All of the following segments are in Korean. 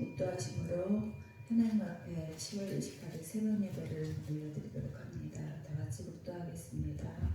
묵도하심으로 하나님 앞에 10월 28일 새벽 예배를 올려드리도록 합니다. 다 같이 묵도하겠습니다.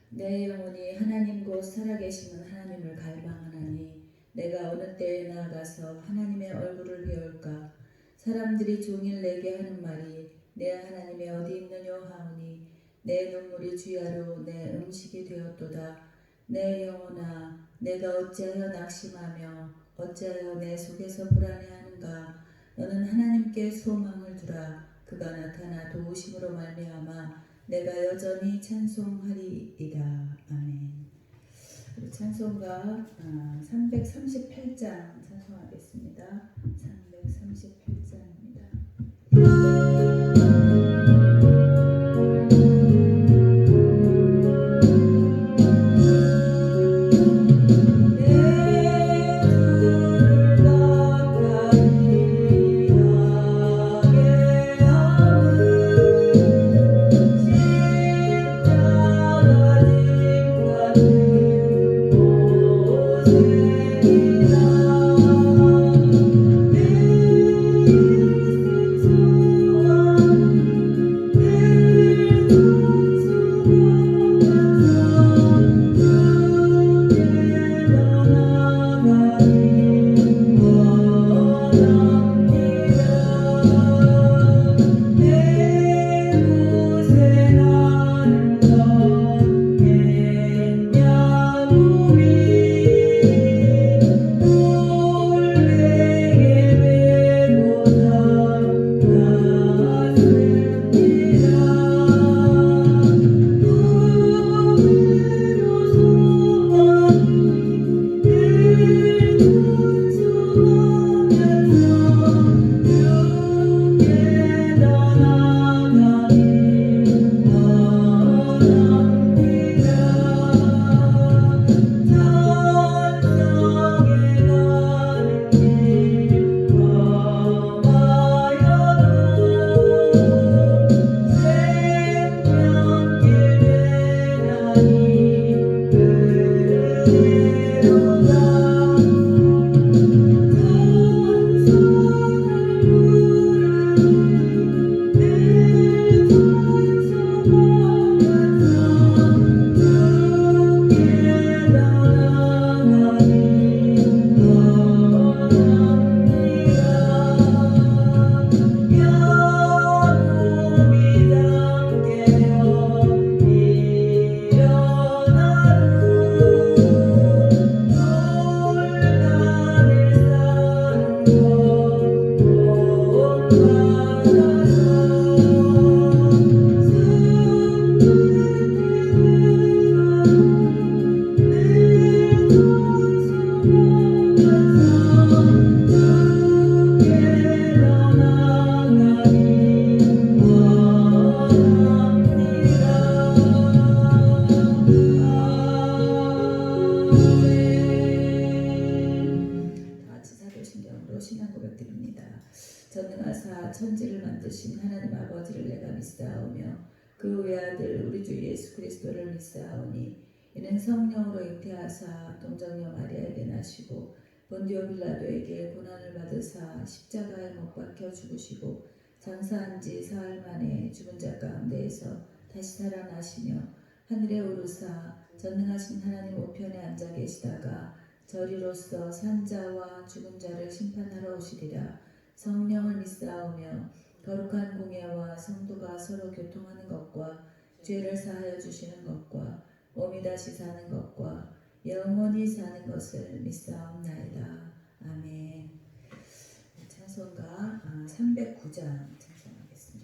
내 영혼이 하나님 곧 살아계시는 하나님을 갈망하나니 내가 어느 때에 나아가서 하나님의 얼굴을 배울까. 사람들이 종일 내게 하는 말이 내 하나님이 어디 있느냐 하오니 내 눈물이 주야로 내 음식이 되었도다. 내 영혼아 내가 어찌하여 낙심하며 어찌하여 내 속에서 불안해하는가. 너는 하나님께 소망을 두라. 그가 나타나 도우심으로 말미암아 내가 여전히 찬송하리이다. 아멘. 우리 찬송가 338장 찬송하겠습니다. 338장입니다. 전능하사 천지를 만드신 하나님 아버지를 내가 믿사오며 그 외아들 우리 주 예수 그리스도를 믿사오니 이는 성령으로 잉태하사 동정녀 마리아에게 나시고 본디오 빌라도에게 고난을 받으사 십자가에 못 박혀 죽으시고 장사한 지 사흘 만에 죽은 자 가운데에서 다시 살아나시며 하늘에 오르사 전능하신 하나님 우편에 앉아 계시다가 저리로서 산자와 죽은 자를 심판하러 오시리라. 성령을 믿사오며 거룩한 공예와 성도가 서로 교통하는 것과 죄를 사하여 주시는 것과 몸이 다시 사는 것과 영원히 사는 것을 믿사옵나이다. 아멘. 찬송가 309장 찬송하겠습니다.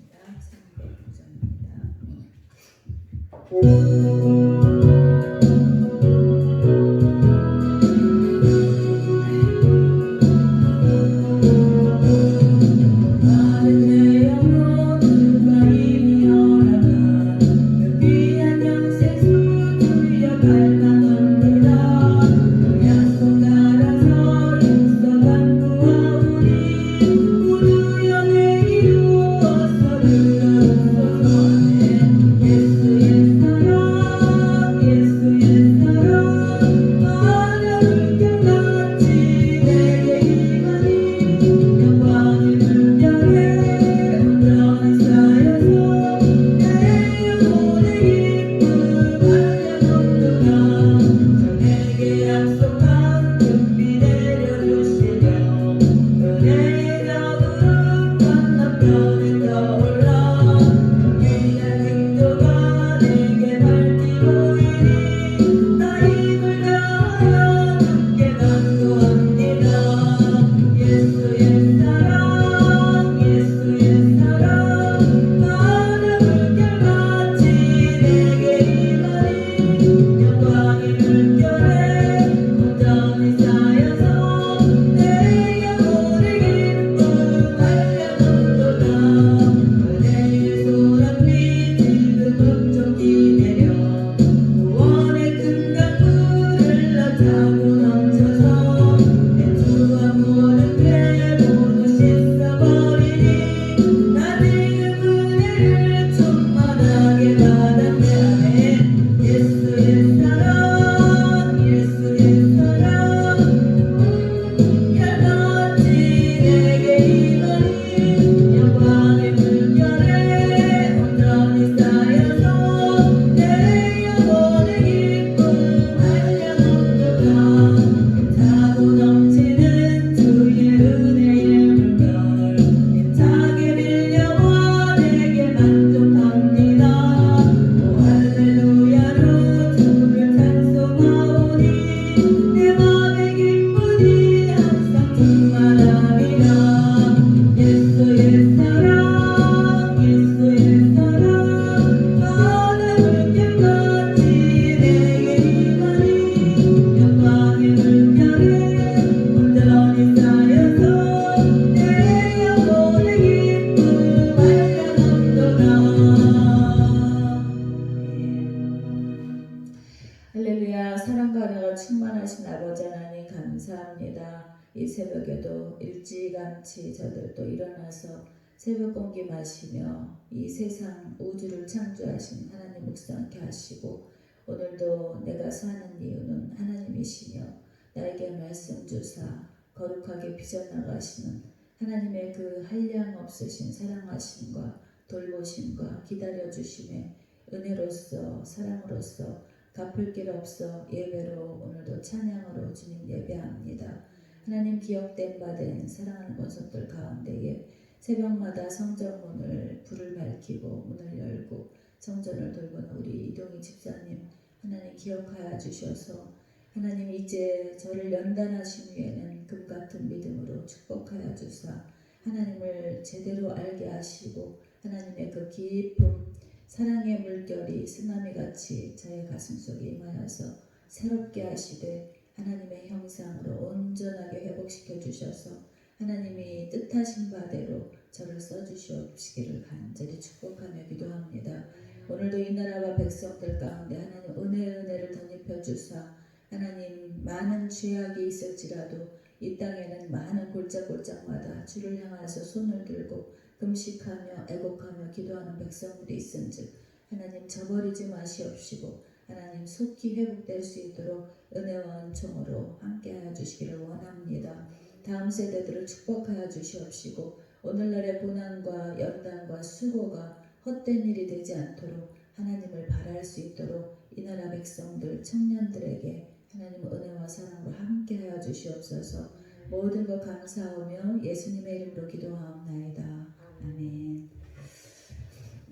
할렐루야. 사랑과 은혜가 충만하신 아버지 하나님 감사합니다. 이 새벽에도 일찌감치 저들도 일어나서 새벽 공기 마시며 이 세상 우주를 창조하신 하나님 묵상케 하시고, 오늘도 내가 사는 이유는 하나님이시며 나에게 말씀 주사 거룩하게 빚어나가시는 하나님의 그 한량 없으신 사랑하심과 돌보심과 기다려주심의 은혜로서 사랑으로서 갚을 길 없어 예배로 오늘도 찬양으로 주님 예배합니다. 하나님 기억된 바 된 사랑하는 권속들 가운데에 새벽마다 성전문을 불을 밝히고 문을 열고 성전을 돌보는 우리 이동희 집사님 하나님 기억하여 주셔서 하나님 이제 저를 연단하신 후에는 금같은 믿음으로 축복하여 주사 하나님을 제대로 알게 하시고 하나님의 그 깊은 사랑의 물결이 쓰나미같이 저의 가슴 속에 임하여서 새롭게 하시되 하나님의 형상으로 온전하게 회복시켜 주셔서 하나님이 뜻하신 바대로 저를 써주시옵시기를 간절히 축복하며 기도합니다. 오늘도 이 나라와 백성들 가운데 하나님 은혜를 덧입혀 주사 하나님 많은 죄악이 있을지라도 이 땅에는 많은 골짜골짜마다 주를 향하여서 손을 들고 금식하며 애곡하며 기도하는 백성들이 있은즉 하나님 저버리지 마시옵시고 하나님 속히 회복될 수 있도록 은혜와 은총으로 함께하여 주시기를 원합니다. 다음 세대들을 축복하여 주시옵시고 오늘날의 고난과 연단과 수고가 헛된 일이 되지 않도록 하나님을 바랄 수 있도록 이 나라 백성들 청년들에게 하나님 은혜와 사랑으로 함께하여 주시옵소서. 모든 것 감사하며 예수님의 이름으로 기도하옵나이다. 아멘.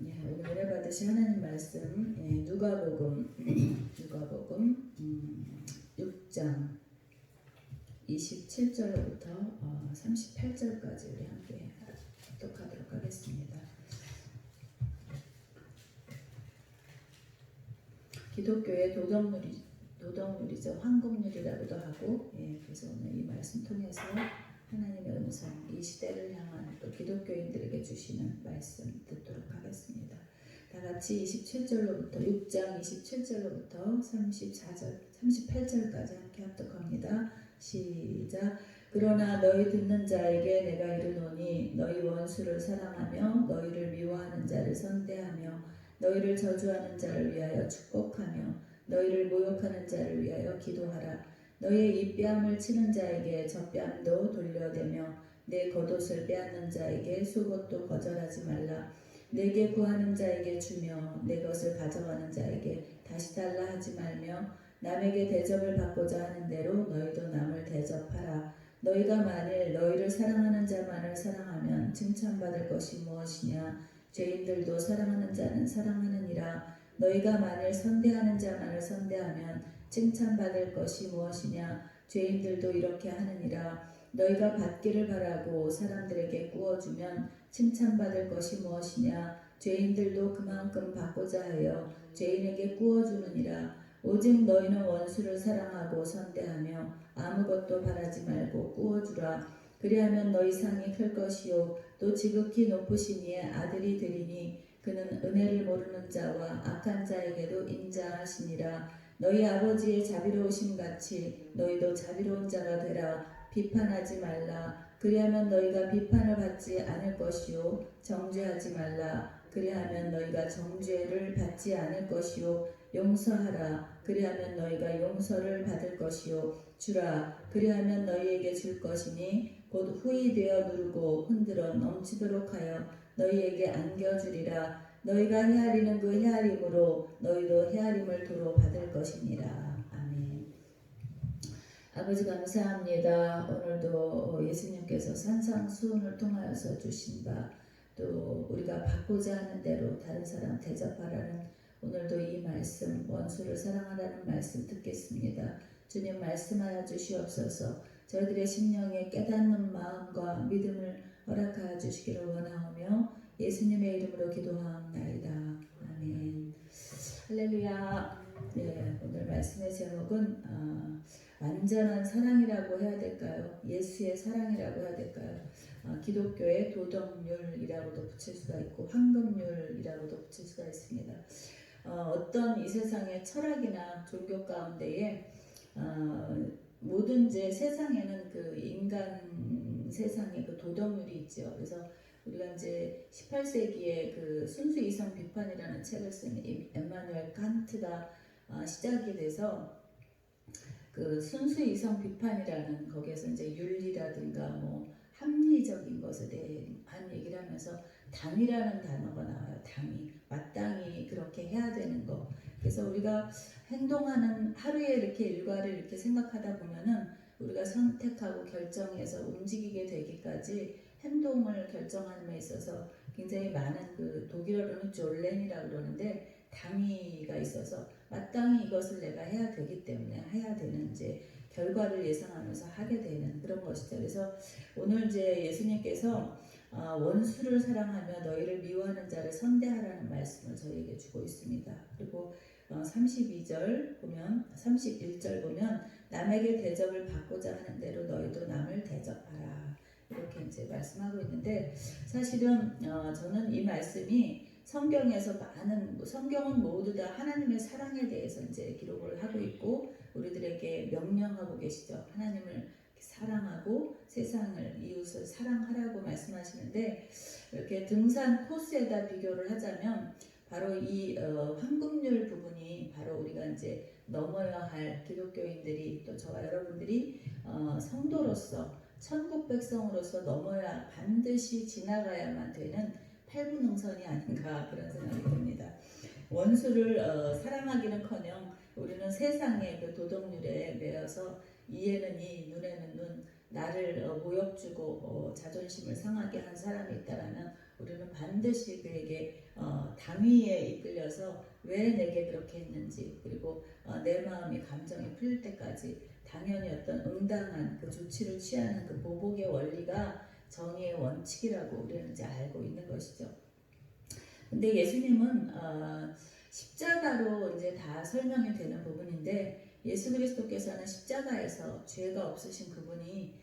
오늘 은혜 받으신 하나님 말씀 누가복음 6장 27절부터 38절까지 우리 함께 독하도록 하겠습니다. 기독교의 도덕률이죠. 황금률이라고도 하고, 그래서 오늘 이 말씀 통해서 하나님의 음성, 이 시대를 향한 또 기독교인들에게 주시는 말씀 듣도록 하겠습니다. 다 같이 27절로부터 6장 27절로부터 38절까지 함께 합독합니다. 시작. 그러나 너희 듣는 자에게 내가 이르노니 너희 원수를 사랑하며 너희를 미워하는 자를 선대하며 너희를 저주하는 자를 위하여 축복하며 너희를 모욕하는 자를 위하여 기도하라. 너희의 입뺨을 치는 자에게 젖뺨도 돌려대며 내 겉옷을 빼앗는 자에게 속옷도 거절하지 말라. 내게 구하는 자에게 주며 내 것을 가져가는 자에게 다시 달라 하지 말며 남에게 대접을 받고자 하는 대로 너희도 남을 대접하라. 너희가 만일 너희를 사랑하는 자만을 사랑하면 칭찬받을 것이 무엇이냐. 죄인들도 사랑하는 자는 사랑하느니라. 너희가 만일 선대하는 자만을 선대하면 칭찬받을 것이 무엇이냐. 죄인들도 이렇게 하느니라. 너희가 받기를 바라고 사람들에게 구워주면 칭찬받을 것이 무엇이냐. 죄인들도 그만큼 받고자 하여 죄인에게 구워주느니라. 오직 너희는 원수를 사랑하고 선대하며 아무것도 바라지 말고 구워주라. 그리하면 너희 상이 클 것이요 또 지극히 높으신 이의 아들이 되리니 그는 은혜를 모르는 자와 악한 자에게도 인자하시니라. 너희 아버지의 자비로우심 같이 너희도 자비로운 자가 되라. 비판하지 말라. 그리하면 너희가 비판을 받지 않을 것이요 정죄하지 말라. 그리하면 너희가 정죄를 받지 않을 것이요 용서하라. 그리하면 너희가 용서를 받을 것이요 주라. 그리하면 너희에게 줄 것이니 곧 후히 되어 누르고 흔들어 넘치도록 하여 너희에게 안겨주리라. 너희가 헤아리는 그 헤아림으로 너희도 헤아림을 도로 받을 것이니라. 아멘. 아버지 감사합니다. 오늘도 예수님께서 산상수훈을 통하여서 주신 바 또 우리가 받고자 하는 대로 다른 사람 대접하라는 오늘도 이 말씀 원수를 사랑하라는 말씀 듣겠습니다. 주님 말씀하여 주시옵소서. 저희들의 심령에 깨닫는 마음과 믿음을 허락하여 주시기를 원하오며 예수님의 이름으로 기도하옵나이다. 아멘. 할렐루야. 오늘 말씀의 제목은 완전한 사랑이라고 해야 될까요? 예수의 사랑이라고 해야 될까요? 기독교의 도덕률이라고도 붙일 수가 있고 황금률이라고도 붙일 수가 있습니다. 어떤 이 세상의 철학이나 종교 가운데에 뭐든지 세상에는 그 인간 세상에 그 도덕률이 있죠. 그래서 우리가 이제 18세기에 그 순수 이성 비판이라는 책을 쓴 엠마누엘 칸트가 시작이 돼서 그 순수 이성 비판이라는 거기에서 이제 윤리라든가 뭐 합리적인 것에 대한 얘기를 하면서 당위라는 단어가 나와요. 당위, 마땅히 그렇게 해야 되는 거. 그래서 우리가 행동하는 하루에 이렇게 일과를 이렇게 생각하다 보면은 우리가 선택하고 결정해서 움직이게 되기까지 행동을 결정하는 데 있어서 굉장히 많은 그 독일어로는 졸렌이라고 그러는데 당위가 있어서 마땅히 이것을 내가 해야 되기 때문에 해야 되는 이제 결과를 예상하면서 하게 되는 그런 것이죠. 그래서 오늘 이제 예수님께서 원수를 사랑하며 너희를 미워하는 자를 선대하라는 말씀을 저희에게 주고 있습니다. 그리고 32절 보면 31절 보면 남에게 대접을 받고자 하는 대로 너희도 남을 대접하라. 이렇게 이제 말씀하고 있는데 사실은 저는 이 말씀이 성경에서 성경은 모두 다 하나님의 사랑에 대해서 이제 기록을 하고 있고 우리들에게 명령하고 계시죠. 하나님을 사랑하고 세상을 이웃을 사랑하라고 말씀하시는데 이렇게 등산 코스에다 비교를 하자면 바로 이 황금률 부분이 바로 우리가 이제 넘어야 할 기독교인들이 또 저와 여러분들이 성도로서 천국 백성으로서 넘어야 반드시 지나가야만 되는 8분응선이 아닌가 그런 생각이 듭니다. 원수를 사랑하기는커녕 우리는 세상의 그 도덕률에 매여서 이에는 이 눈에는 눈 나를 모욕주고 자존심을 상하게 한 사람이 있다라면 우리는 반드시 그에게 당위에 이끌려서 왜 내게 그렇게 했는지 그리고 내 마음이 감정이 풀릴 때까지 당연히 어떤 응당한 그 조치를 취하는 그 보복의 원리가 정의의 원칙이라고 우리는 이제 알고 있는 것이죠. 근데 예수님은 십자가 하나로 이제 다 설명이 되는 부분인데 예수 그리스도께서는 십자가에서 죄가 없으신 그분이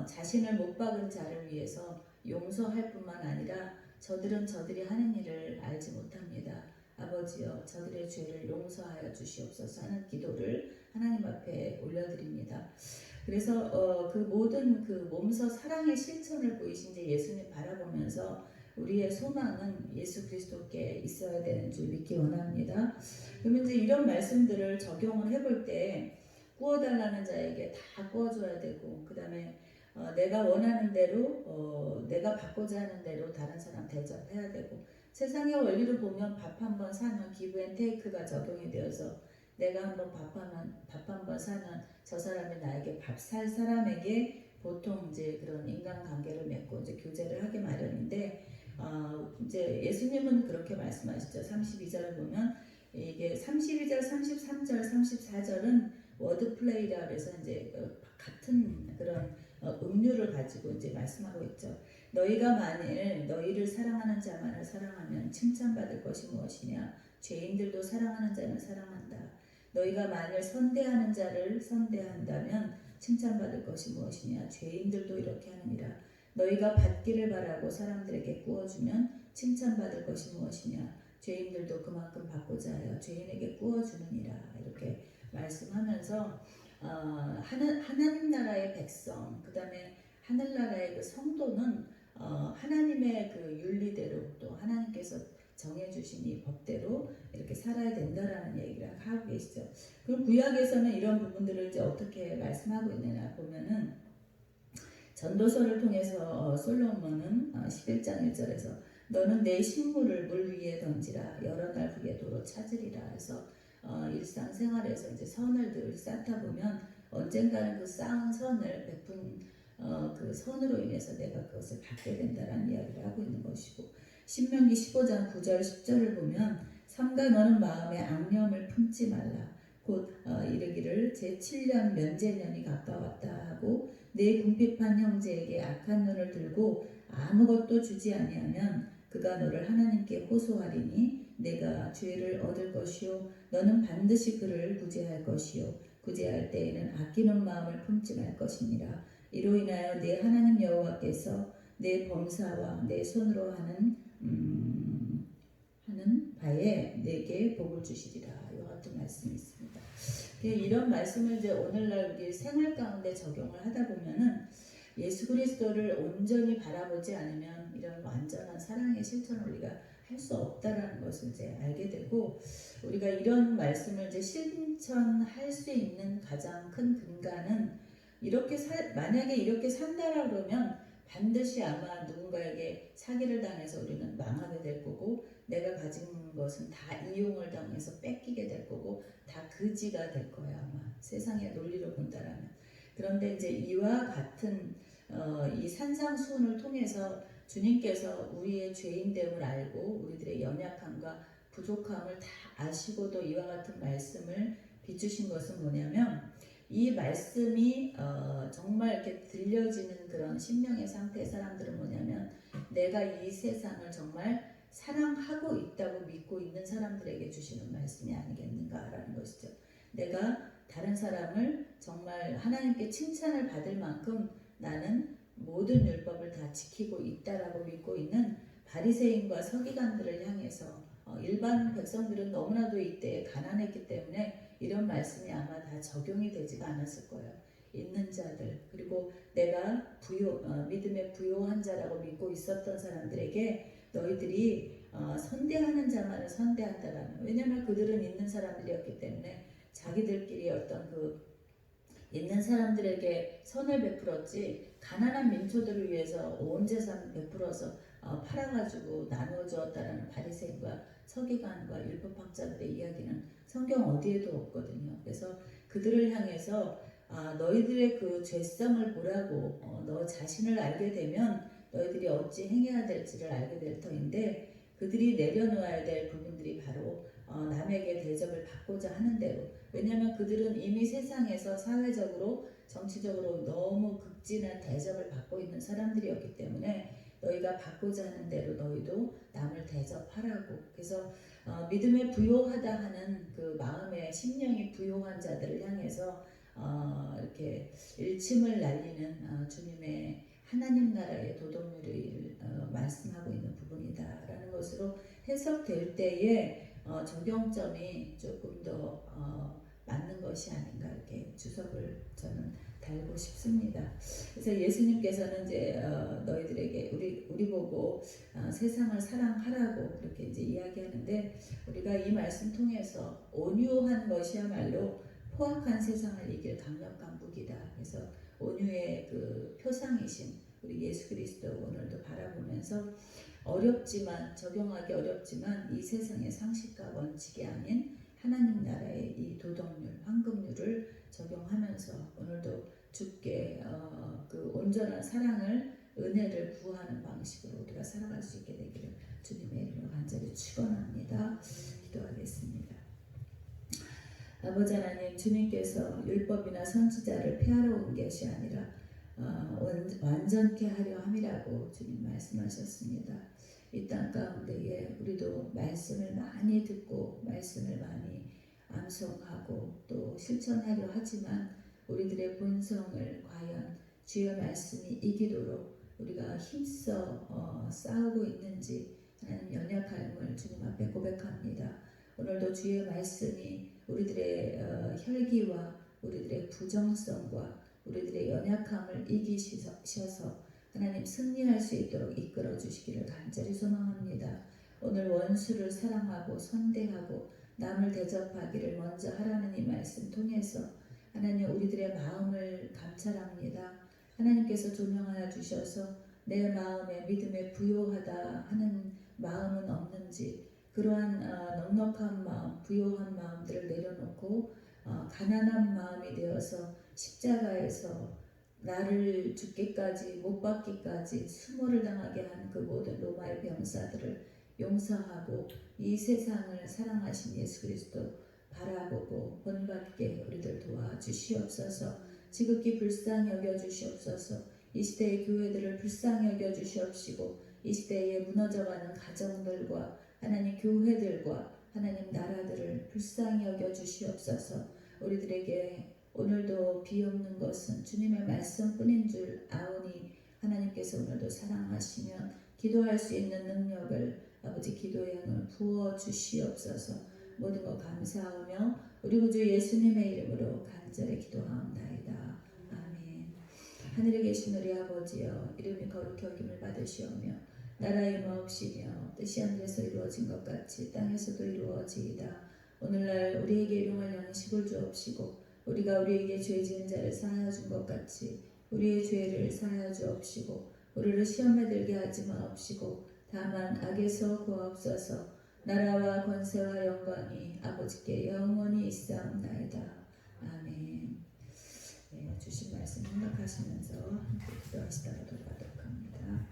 자신을 못 박은 자를 위해서 용서할 뿐만 아니라 저들은 저들이 하는 일을 알지 못합니다. 아버지여 저들의 죄를 용서하여 주시옵소서 하는 기도를 하나님 앞에 올려드립니다. 그래서 그 모든 그 몸소 사랑의 실천을 보이신 이제 예수님 바라보면서 우리의 소망은 예수 그리스도께 있어야 되는 줄 믿기 원합니다. 그러면 이제 이런 말씀들을 적용을 해볼 때 구워달라는 자에게 다 구워줘야 되고, 그 다음에 내가 원하는 대로 내가 받고자 하는 대로 다른 사람 대접해야 되고, 세상의 원리로 보면 밥 한 번 사면 기브앤테이크가 적용이 되어서 내가 한번 밥 한 번 사면 저 사람이 나에게 밥 살 사람에게 보통 이제 그런 인간관계를 맺고 이제 교제를 하기 마련인데, 이제 예수님은 그렇게 말씀하시죠. 32절을 보면 이게 32절, 33절, 34절은 워드플레이라 그래서 이제 같은 그런 음류를 가지고 이제 말씀하고 있죠. 너희가 만일 너희를 사랑하는 자만을 사랑하면 칭찬받을 것이 무엇이냐? 죄인들도 사랑하는 자는 사랑한다. 너희가 만일 선대하는 자를 선대한다면 칭찬받을 것이 무엇이냐? 죄인들도 이렇게 하느니라. 너희가 받기를 바라고 사람들에게 구워주면 칭찬받을 것이 무엇이냐? 죄인들도 그만큼 받고자 하여 죄인에게 구워주느니라. 이렇게 말씀하면서 하나님 나라의 백성, 그 다음에 하늘나라의 그 성도는 하나님의 그 윤리대로 또 하나님께서 정해주신 이 법대로 이렇게 살아야 된다라는 얘기를 하고 계시죠. 그럼 구약에서는 이런 부분들을 이제 어떻게 말씀하고 있느냐 보면은 전도서를 통해서 솔로몬은 11장 1절에서 너는 내 식물을 물 위에 던지라 여러 날 후에 도로 찾으리라 해서 일상생활에서 이제 선을 늘 쌓다 보면 언젠가는 그 쌓은 선을 베푼 그 선으로 인해서 내가 그것을 받게 된다라는 이야기를 하고 있는 것이고, 신명기 15장 9절 10절을 보면 삼가 너는 마음에 앙념을 품지 말라 곧 이르기를 제7년 면제년이 가까웠다 하고 내 궁핍한 형제에게 악한 눈을 들고 아무것도 주지 아니하면 그가 너를 하나님께 호소하리니 내가 죄를 얻을 것이요 너는 반드시 그를 구제할 것이요 구제할 때에는 아끼는 마음을 품지 말 것이니라. 이로 인하여 내 하나님 여호와께서 내 범사와 내 손으로 하는 바에 내게 복을 주시리라. 이와 같은 말씀이 있습니다. 이런 말씀을 이제 오늘날 우리 생활 가운데 적용을 하다 보면은 예수 그리스도를 온전히 바라보지 않으면 이런 완전한 사랑의 실천을 우리가 할 수 없다라는 것을 이제 알게 되고, 우리가 이런 말씀을 이제 실천할 수 있는 가장 큰 근간은 만약에 이렇게 산다라 그러면 반드시 아마 누군가에게 사기를 당해서 우리는 망하게 될 거고, 내가 가진 것은 다 이용을 당해서 뺏기게 될 거고, 다 거지가 될 거야 아마 세상의 논리로 본다라면. 그런데 이제 이와 같은 이 산상수훈을 통해서 주님께서 우리의 죄인됨을 알고 우리들의 연약함과 부족함을 다 아시고도 이와 같은 말씀을 비추신 것은 뭐냐면, 이 말씀이 정말 이렇게 들려지는 그런 심령의 상태의 사람들은 뭐냐면, 내가 이 세상을 정말 사랑하고 있다고 믿고 있는 사람들에게 주시는 말씀이 아니겠는가라는 것이죠. 내가 다른 사람을 정말 하나님께 칭찬을 받을 만큼 나는 모든 율법을 다 지키고 있다라고 믿고 있는 바리새인과 서기관들을 향해서 일반 백성들은 너무나도 이때 가난했기 때문에 이런 말씀이 아마 다 적용이 되지가 않았을 거예요. 있는 자들, 그리고 내가 믿음의 부요한 자라고 믿고 있었던 사람들에게 너희들이 선대하는 자만을 선대한다라는, 왜냐하면 그들은 있는 사람들이었기 때문에 자기들끼리 어떤 그 있는 사람들에게 선을 베풀었지, 가난한 민초들을 위해서 온 재산 베풀어서 팔아가지고 나누어 주었다라는 바리새인과 서기관과 율법학자들의 이야기는 성경 어디에도 없거든요. 그래서 그들을 향해서 너희들의 그 죄성을 보라고, 너 자신을 알게 되면 너희들이 어찌 행해야 될지를 알게 될 터인데, 그들이 내려놓아야 될 부분들이 바로 남에게 대접을 받고자 하는 대로, 왜냐하면 그들은 이미 세상에서 사회적으로 정치적으로 너무 극진한 대접을 받고 있는 사람들이었기 때문에 너희가 받고자 하는 대로 너희도 남을 대접하라고. 그래서 믿음에 부요하다 하는 그 마음에 심령이 부요한 자들을 향해서 이렇게 일침을 날리는 주님의 하나님 나라의 도덕률을 말씀하고 있는 부분이다라는 것으로 해석될 때에 적용점이 조금 더 맞는 것이 아닌가 이렇게 주석을 저는 달고 싶습니다. 그래서 예수님께서는 이제 너희들에게 우리 보고 세상을 사랑하라고 그렇게 이제 이야기하는데 우리가 이 말씀 통해서 온유한 것이야말로 포악한 세상을 이길 강력한 무기다. 그래서 온유의 그 표상이신 우리 예수 그리스도 오늘도 바라보면서 어렵지만 적용하기 어렵지만 이 세상의 상식과 원칙이 아닌 하나님 나라의 이 도덕률, 황금률을 적용하면서 오늘도 주께 그 온전한 사랑을 은혜를 구하는 방식으로 우리가 살아갈 수 있게 되기를 주님의 이름으로 간절히 축원합니다. 기도하겠습니다. 아버지 하나님, 주님께서 율법이나 선지자를 폐하러 온 것이 아니라 완전케 하려 함이라고 주님 말씀하셨습니다. 이 땅 가운데에 우리도 말씀을 많이 듣고 말씀을 많이 암송하고 또 실천하려 하지만 우리들의 본성을 과연 주의 말씀이 이기도록 우리가 힘써 싸우고 있는지 하나님 연약함을 주님 앞에 고백합니다. 오늘도 주의 말씀이 우리들의 혈기와 우리들의 부정성과 우리들의 연약함을 이기셔서 하나님 승리할 수 있도록 이끌어 주시기를 간절히 소망합니다. 오늘 원수를 사랑하고 선대하고 남을 대접하기를 먼저 하라는 이 말씀 통해서 하나님 우리들의 마음을 감찰합니다. 하나님께서 조명하여 주셔서 내 마음에 믿음에 부요하다 하는 마음은 없는지 그러한 넉넉한 마음, 부요한 마음들을 내려놓고 가난한 마음이 되어서 십자가에서 나를 죽기까지 못 박기까지 수모를 당하게 한 그 모든 로마의 병사들을 용서하고 이 세상을 사랑하신 예수 그리스도 바라보고 본받게 우리들 도와주시옵소서. 지극히 불쌍히 여겨주시옵소서. 이 시대의 교회들을 불쌍히 여겨주시옵시고 이 시대에 무너져가는 가정들과 하나님 교회들과 하나님 나라들을 불쌍히 여겨주시옵소서. 우리들에게 오늘도 비옵는 것은 주님의 말씀뿐인 줄 아오니 하나님께서 오늘도 사랑하시면 기도할 수 있는 능력을 아버지 기도의 영을 부어주시옵소서. 모든 것 감사하며 우리 구주 예수님의 이름으로 간절히 기도하옵나이다. 아멘. 하늘에 계신 우리 아버지여 이름이 거룩히 여김을 받으시오며 나라의 임하옵시며 뜻이 하늘에서 이루어진 것 같이 땅에서도 이루어지이다. 오늘날 우리에게 일용할 양식을 주옵시고 우리가 우리에게 죄 지은 자를 사하여 준 것 같이 우리의 죄를 사하여 주옵시고 우리를 시험에 들게 하지 마옵시고 다만 악에서 구하옵소서. 나라와 권세와 영광이 아버지께 영원히 있사옵나이다. 아멘. 네, 주신 말씀 생각하시면서 함께 기도하시다가 돌아가도록 합니다.